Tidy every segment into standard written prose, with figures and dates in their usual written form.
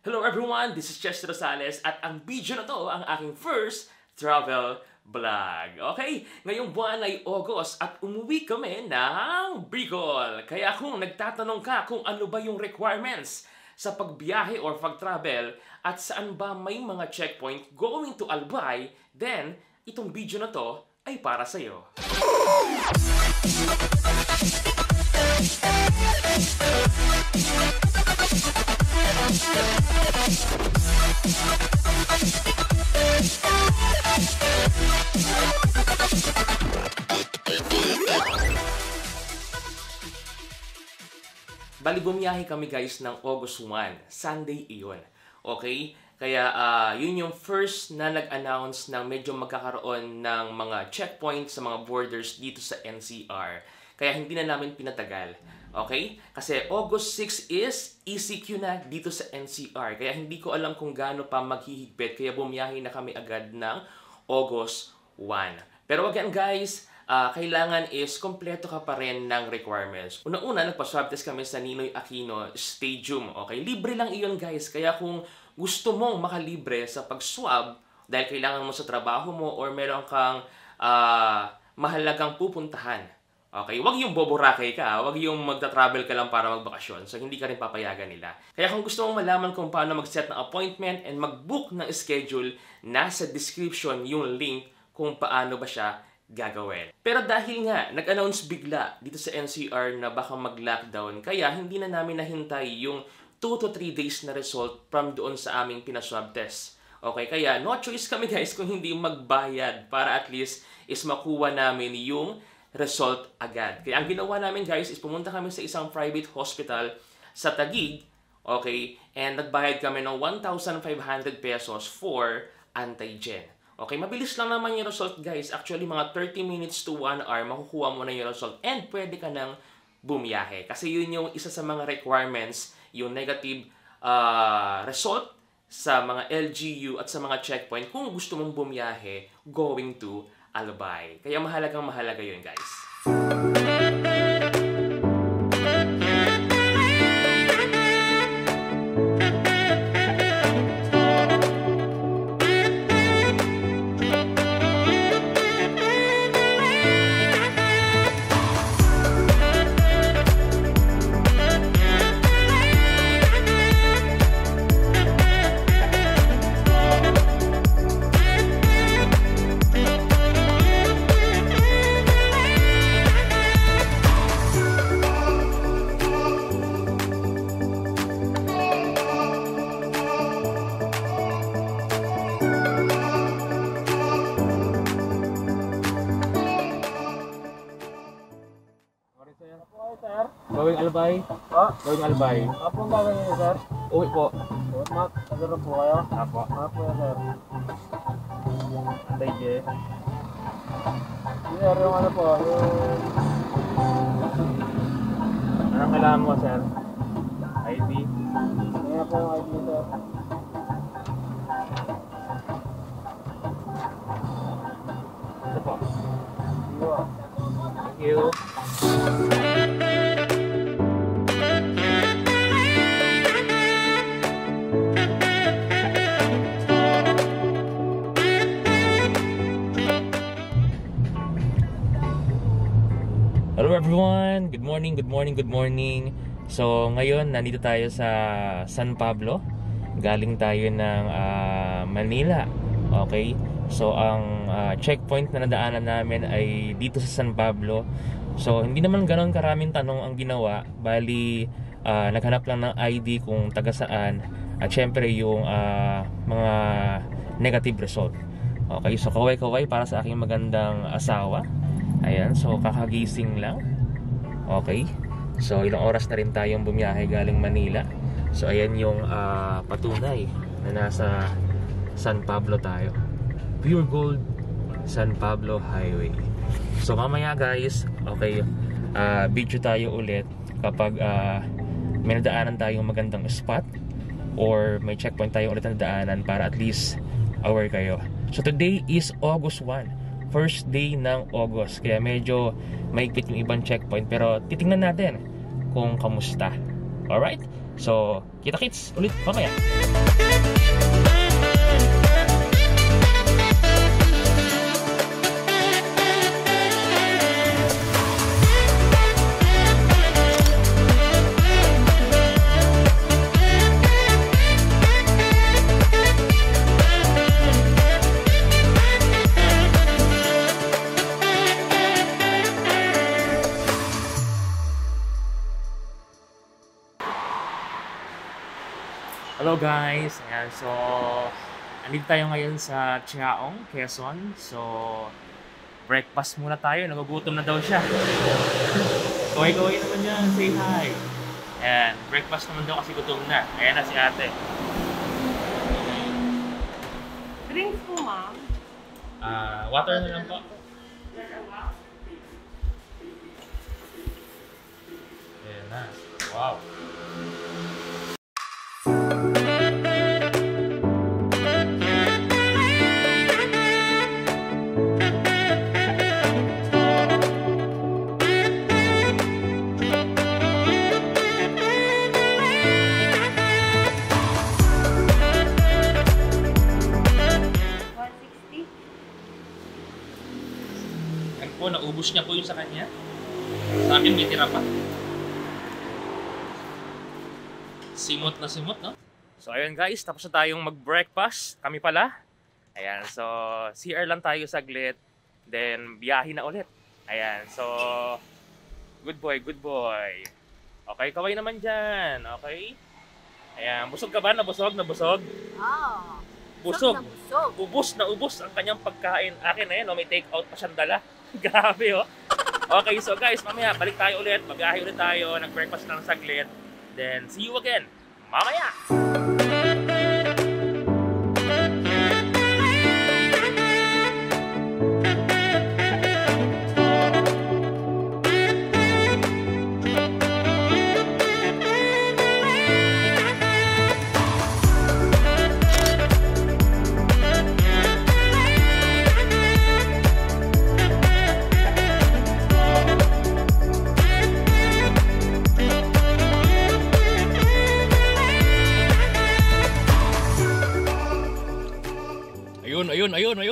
Hello everyone, this is Chester Rosales at ang video na to ang aking first travel vlog. Okay, ngayong buwan ay August at umuwi kami ng Bicol. Kaya kung nagtatanong ka kung ano ba yung requirements sa pagbiyahe or pag-travel at saan ba may mga checkpoint going to Albay, then itong video na to ay para sa'yo. Bali, bumiyahe kami guys ng August 1. Sunday iyon. Okay? Kaya yun yung first na nag-announce na medyo magkakaroon ng mga checkpoint sa mga borders dito sa NCR. Kaya hindi na namin pinatagal. Okay? Kasi August 6 is ECQ na dito sa NCR. Kaya hindi ko alam kung gaano pa maghihigpit. Kaya bumiyahe na kami agad ng August 1. Pero again guys, kailangan is kompleto ka pa rin ng requirements. Una-una, nagpa-swab test kami sa Ninoy Aquino Stadium. Okay? Libre lang iyon guys. Kaya kung gusto mong makalibre sa pag-swab dahil kailangan mo sa trabaho mo or meron kang mahalagang pupuntahan. Okay? Wag yung boborakay ka. Wag yung magta-travel ka lang para magbakasyon. So, hindi ka rin papayagan nila. Kaya kung gusto mong malaman kung paano mag-set ng appointment and mag-book ng schedule, nasa description yung link kung paano ba siya gagawin. Pero dahil nga, nag-announce bigla dito sa NCR na baka mag-lockdown, kaya hindi na namin nahintay yung 2 to 3 days na result from doon sa aming pinaswab test. Okay, kaya no choice kami guys kung hindi magbayad para at least is makuha namin yung result agad. Kaya ang ginawa namin guys is pumunta kami sa isang private hospital sa Taguig, okay, and nagbayad kami ng 1,500 pesos for antigen. Okay, mabilis lang naman yung result guys. Actually, mga 30 minutes to 1 hour, makukuha mo na yung result and pwede ka nang bumiyahe. Kasi yun yung isa sa mga requirements, yung negative result sa mga LGU at sa mga checkpoint kung gusto mong bumiyahe going to Albay. Kaya mahalagang mahalaga yun guys. Going Albay? Going Albay. Apo ba ganyan, sir? Uwi po. Mat, nagkaroon po kayo? Apo. Apo yan, sir. Antay J. Sir, yung ano po, yung... Anong kailangan mo, sir? ID? Ngayon po yung ID, sir. Ito po. Iyo. Thank you. Hello everyone! Good morning, good morning, good morning. So ngayon, nandito tayo sa San Pablo. Galing tayo ng Manila. Okay? So ang checkpoint na nadaanan namin ay dito sa San Pablo. So hindi naman ganoon karaming tanong ang ginawa. Bali, naghanap lang ng ID kung taga saan. At syempre yung mga negative result. Okay? So kaway-kaway para sa aking magandang asawa. Ayan, so kakagising lang. Okay. So ilang oras na rin tayong bumiyahe galing Manila. So ayan yung patunay na nasa San Pablo tayo. Pure Gold San Pablo Highway. So mamaya guys, okay, video tayo ulit kapag may nadaanan tayong magandang spot or may checkpoint tayo ulit na nadaanan para at least aware kayo. So today is August 1. First day ng August. Kaya medyo maigpit yung ibang checkpoint. Pero titingnan natin kung kamusta. Alright? So, kita-kits ulit mamaya. Hello guys! Ayan, so andito tayo ngayon sa Chiaong, Quezon. So, breakfast muna tayo. Nagugutom na daw siya. Kaway-kaway naman yan. Say hi! Ayan, breakfast naman daw kasi gutom na. Ayan na si ate. Drinks po, ma'am. Water na lang po. Ayan na. Wow! Naubos niya po yun sa kanya. Sa akin may tira pa. Simot na simot, no? So ayun guys, tapos na tayong mag-breakfast. Kami pala. Ayan, so CR lang tayo saglit. Then biyahe na ulit. Ayan, so good boy, good boy. Okay, kaway naman dyan. Okay? Ayan, busog ka ba? Nabusog? Nabusog? Ah, Busog. busog. Ubus na ubus ang kanyang pagkain. Akin na yan, no? May take out pa siyang dala. Grabe, oh. Okay, so guys, mamaya balik tayo ulit. Magbiyahe ulit tayo. Nag-breakfast lang saglit. Then, see you again mamaya!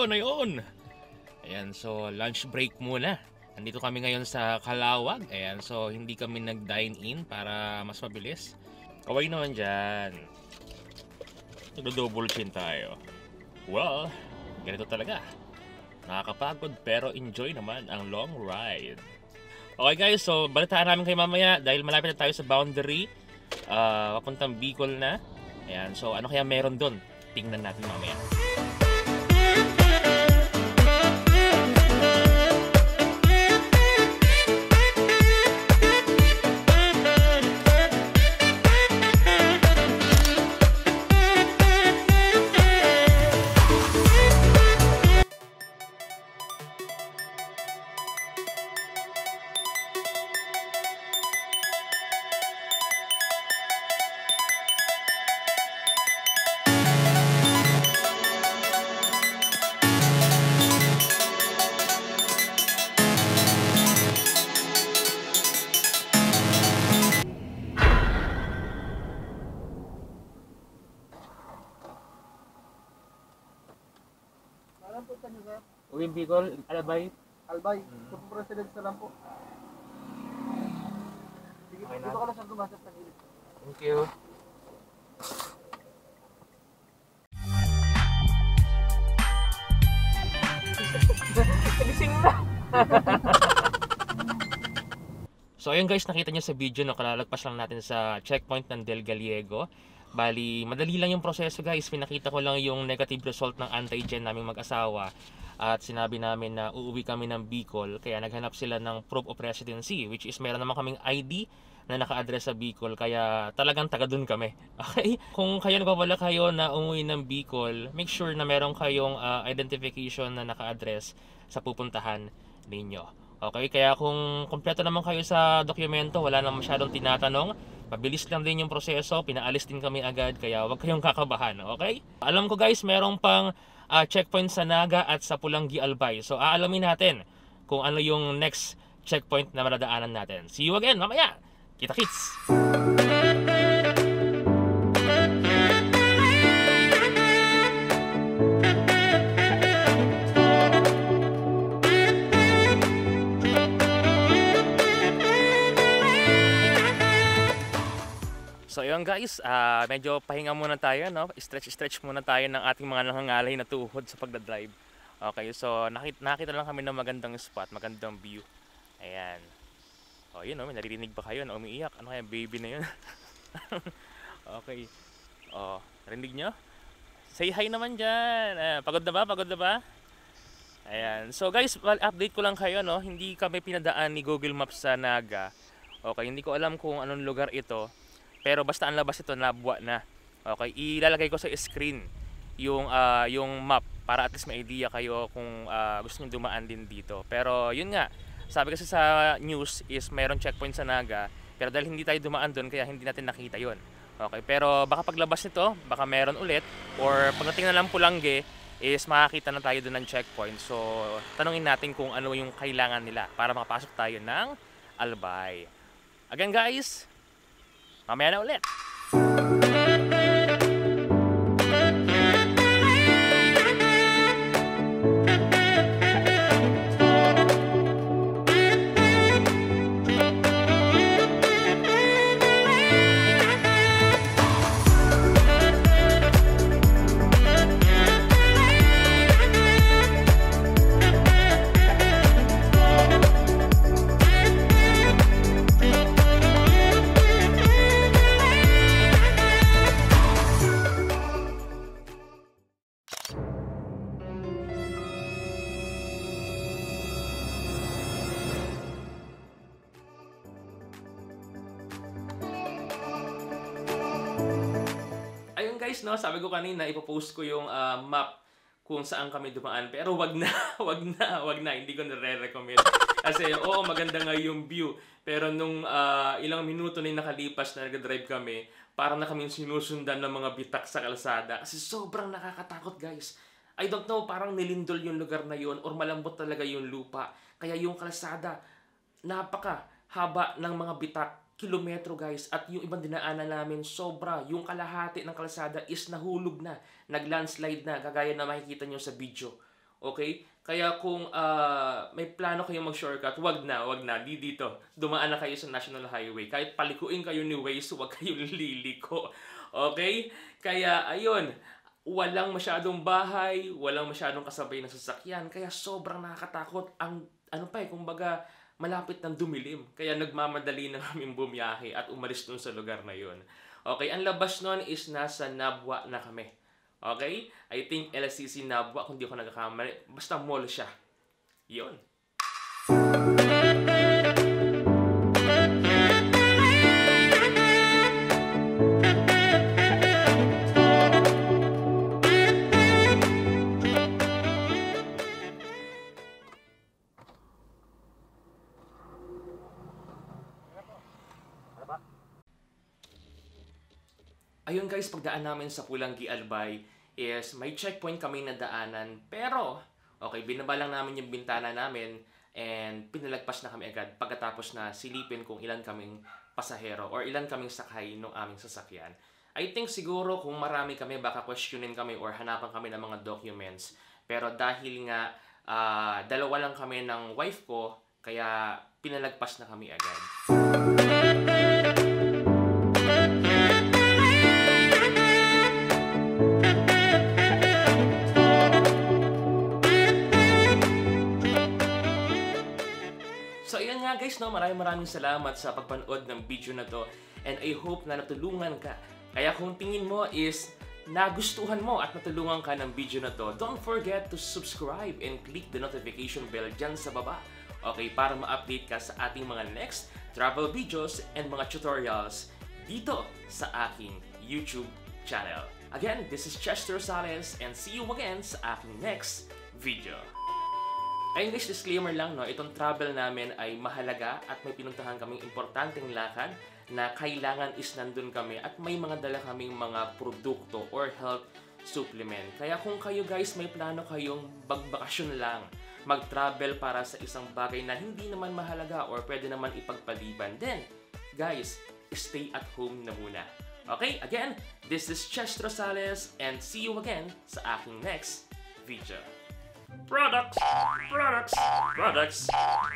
Ayun. Ayan, so lunch break muna. Nandito kami ngayon sa Calawag. Ayan, so hindi kami nag-dine in para mas mabilis. Kaway naman dyan. Nag-double chin tayo. Well, ganito talaga. Nakakapagod pero enjoy naman ang long ride. Okay guys, so balitaan namin kayo mamaya dahil malapit na tayo sa boundary. Papuntang Bicol na. Ayan, so ano kaya meron doon? Tingnan natin mamaya. Uwing Bicol, Albay. Albay, sa Presidents na lang po. Sige, Okay na. dito ka lang sa dumasap sa gilid. Thank you. Gising na. So ayun guys, nakita niyo sa video, no, kalalagpas lang natin sa checkpoint ng Del Gallego. Bali, madali lang yung proseso guys. Pinakita ko lang yung negative result ng antigen naming mag-asawa. At sinabi namin na uuwi kami ng Bicol. Kaya naghanap sila ng proof of residency, which is meron naman kaming ID na naka-address sa Bicol. Kaya talagang taga dun kami. Okay? Kung kayo nagwawala kayo na umuwi ng Bicol, make sure na meron kayong identification na naka-address sa pupuntahan ninyo. Okay? Kaya kung kompleto naman kayo sa dokumento, wala nang masyadong tinatanong, mabilis lang din yung proseso, pinaalis din kami agad, kaya huwag kayong kakabahan. Okay? Alam ko guys, merong pang checkpoint sa Naga at sa Pulangi Albay. So aalamin natin kung ano yung next checkpoint na madadaanan natin. See you again mamaya! Kita-kits! guys, medyo pahinga muna tayo, no? Stretch muna tayo ng ating mga nangangalay na tuhod sa pagdadrive. Okay, so nakita lang kami ng magandang spot, magandang view. Ayan. O, yun, no? May naririnig ba kayo na umiiyak? Ano kaya, baby na yun? Okay. O, narinig nyo? Say hi naman dyan. Pagod na ba? Pagod na ba? Ayan. So guys, update ko lang kayo, no? Hindi kami pinadaan ni Google Maps sa Naga. Okay, hindi ko alam kung anong lugar ito. Pero basta ang labas ito, Nabwa na. Okay, ilalagay ko sa screen yung map para at least may idea kayo kung gusto niyo dumaan din dito. Pero yun nga, sabi kasi sa news is mayroon checkpoint sa Naga. Pero dahil hindi tayo dumaan doon, kaya hindi natin nakita yon. Okay, pero baka paglabas nito, baka meron ulit. Or pagdating na lang Pulangge, is makakita na tayo doon ng checkpoint. So, tanungin natin kung ano yung kailangan nila para makapasok tayo ng Albay. Again guys, mamaya na ulit. Ayun guys, no, sabi ko kanina, ipopost ko yung map kung saan kami dumaan. Pero wag na, hindi ko nare-recommend. Kasi, oo, maganda nga yung view. Pero nung ilang minuto na yung nakalipas na nag-drive kami, parang na kami sinusundan ng mga bitak sa kalsada. Kasi sobrang nakakatakot guys. I don't know, parang nilindol yung lugar na yun or malambot talaga yung lupa. Kaya yung kalsada, napaka haba ng mga bitak. Kilometro guys, at yung ibang dinaanan namin sobra, yung kalahati ng kalsada is nahulog na, naglandslide na, kagaya na makikita nyo sa video. Okay? Kaya kung may plano kayong mag-shortcut, wag na, di dito. Dumaan na kayo sa National Highway. Kahit palikuin kayo ni Waze, wag kayong liliko. Okay? Kaya ayun, walang masyadong bahay, walang masyadong kasabay na sasakyan, kaya sobrang nakakatakot. Ang kumbaga, malapit ng dumilim. Kaya nagmamadali na kami bumiyahe at umalis dun sa lugar na yun. Okay, ang labas nun is nasa Nabwa na kami. Okay? I think LCC Nabwa, kung di ako nagkakamali. Basta mall siya. Yun. Ayun guys, pagdaan namin sa Pulangge Albay is may checkpoint kami na daanan. Pero, okay, binaba lang namin yung bintana namin and pinalagpas na kami agad pagkatapos na silipin kung ilan kaming pasahero or ilan kaming sakay ng aming sasakyan. I think siguro kung marami kami, baka questionin kami or hanapan kami ng mga documents. Pero dahil nga dalawa lang kami ng wife ko, kaya pinalagpas na kami agad. So ayun nga guys, no, maraming salamat sa pagpanood ng video na to and I hope na natulungan ka. Kaya kung tingin mo is nagustuhan mo at natulungan ka ng video na to, don't forget to subscribe and click the notification bell dyan sa baba. Okay, para ma-update ka sa ating mga next travel videos and mga tutorials dito sa aking YouTube channel. Again, this is Chester Rosales and see you again sa aking next video. Ayun guys, disclaimer lang, no, itong travel namin ay mahalaga at may pinuntahan kaming importanteng lakad na kailangan is nandun kami at may mga dala kaming mga produkto or health supplement. Kaya kung kayo guys may plano kayong magbakasyon lang, mag-travel para sa isang bagay na hindi naman mahalaga or pwede naman ipagpaliban, then guys, stay at home na muna. Okay, again, this is Chester Rosales and see you again sa aking next video. Products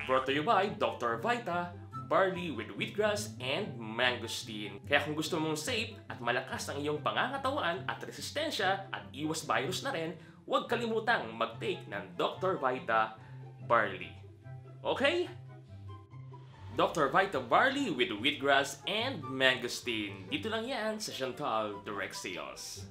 brought to you by Dr. Vita Barley with wheatgrass and mangosteen. Kaya kung gusto mong safe at malakas ang iyong pangangatawan at resistensya at iwas virus na rin, huwag kalimutang mag-take ng Dr. Vita Barley. Okay? Dr. Vita Barley with wheatgrass and mangosteen. Dito lang yan sa Chantal Direct Sales.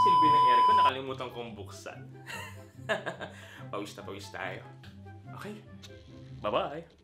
Silbi ng aircon, nakalimutan kong buksan. Pawis na pawis tayo. Okay, bye-bye!